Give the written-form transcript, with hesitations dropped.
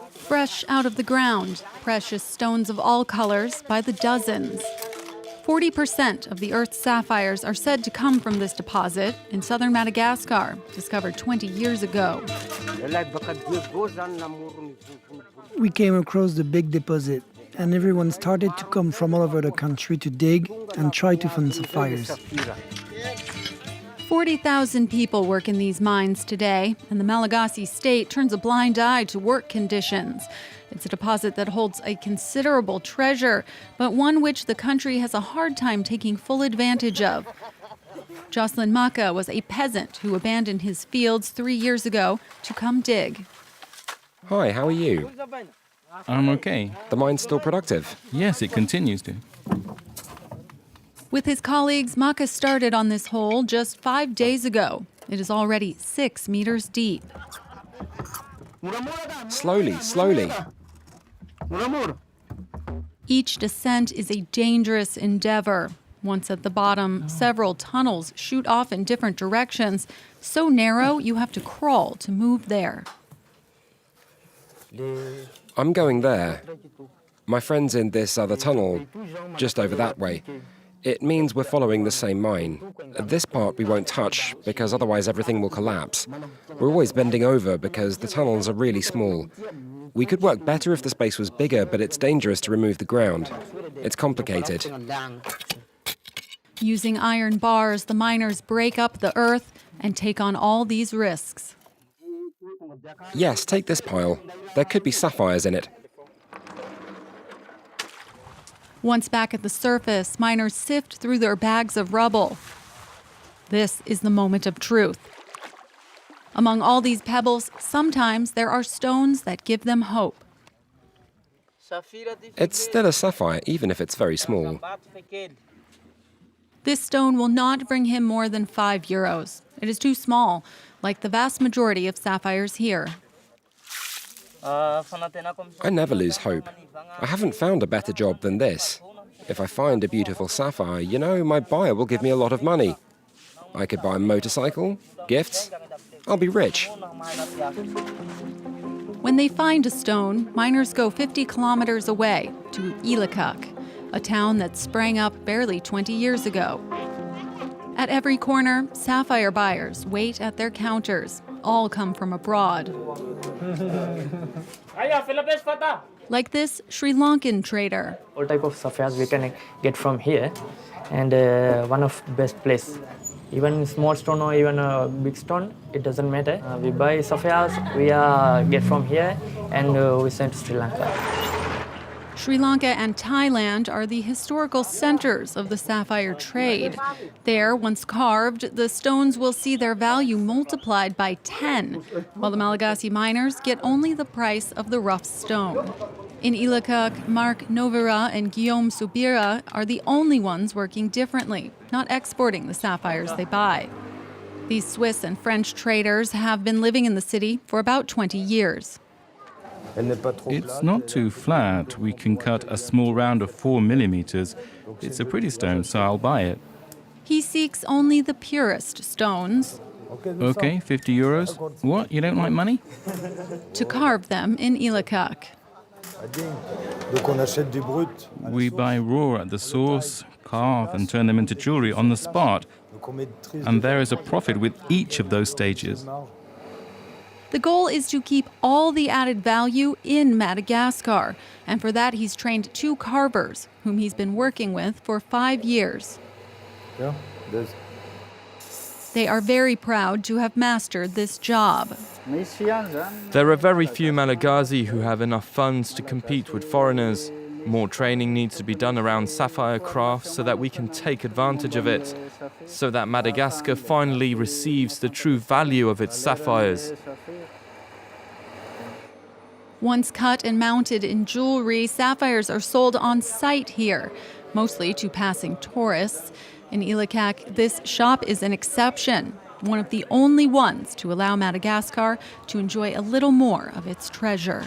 Fresh out of the ground, precious stones of all colors by the dozens. 40% of the Earth's sapphires are said to come from this deposit in southern Madagascar, discovered 20 years ago. We came across the big deposit, and everyone started to come from all over the country to dig and try to find sapphires. 40,000 people work in these mines today, and the Malagasy state turns a blind eye to work conditions. It's a deposit that holds a considerable treasure, but one which the country has a hard time taking full advantage of. JOSSELIN MAKA was a peasant who abandoned his fields 3 years ago to come dig. Hi, how are you? I'm okay. The mine's still productive? Yes, it continues to. With his colleagues, MAKA started on this hole just 5 days ago. It is already 6 meters deep. Slowly, slowly. Each descent is a dangerous endeavor. Once at the bottom, several tunnels shoot off in different directions, so narrow you have to crawl to move there. I'm going there. My friend's in this other tunnel, just over that way. It means we're following the same mine. This part we won't touch, because otherwise everything will collapse. We're always bending over because the tunnels are really small. We could work better if the space was bigger, but it's dangerous to remove the ground. It's complicated. Using iron bars, the miners break up the earth and take on all these risks. Yes, take this pile. There could be sapphires in it. Once back at the surface, miners sift through their bags of rubble. This is the moment of truth. Among all these pebbles, sometimes there are stones that give them hope. It's still a sapphire, even if it's very small. This stone will not bring him more than €5. It is too small, like the vast majority of sapphires here. I never lose hope. I haven't found a better job than this. If I find a beautiful sapphire, you know, my buyer will give me a lot of money. I could buy a motorcycle, gifts. I'll be rich. When they find a stone, miners go 50 kilometers away to Ilekak, a town that sprang up barely 20 years ago. At every corner, sapphire buyers wait at their counters. All come from abroad. Like this Sri Lankan trader. All type of sapphires we can get from here, and one of the best place. Even small stone or even a big stone, it doesn't matter. We buy sapphires, we get from here, and we send to Sri Lanka. Sri Lanka and Thailand are the historical centers of the sapphire trade. There, once carved, the stones will see their value multiplied by 10, while the Malagasy miners get only the price of the rough stone. In Ilekak, MARC, NOVERRAZ, and Guillaume Subira are the only ones working differently, not exporting the sapphires they buy. These Swiss and French traders have been living in the city for about 20 years. It's not too flat. We can cut a small round of 4 millimeters. It's a pretty stone, so I'll buy it. He seeks only the purest stones. Okay, €50. What, you don't like money? To carve them in Ilekak. We buy raw at the source, carve and turn them into jewelry on the spot. And there is a profit with each of those stages. The goal is to keep all the added value in Madagascar, and for that he's trained 2 carvers, whom he's been working with for 5 years. They are very proud to have mastered this job. There are very few Malagasy who have enough funds to compete with foreigners. More training needs to be done around sapphire craft so that we can take advantage of it, so that Madagascar finally receives the true value of its sapphires. Once cut and mounted in jewelry, sapphires are sold on site here, mostly to passing tourists. In Ilekak, this shop is an exception, one of the only ones to allow Madagascar to enjoy a little more of its treasure.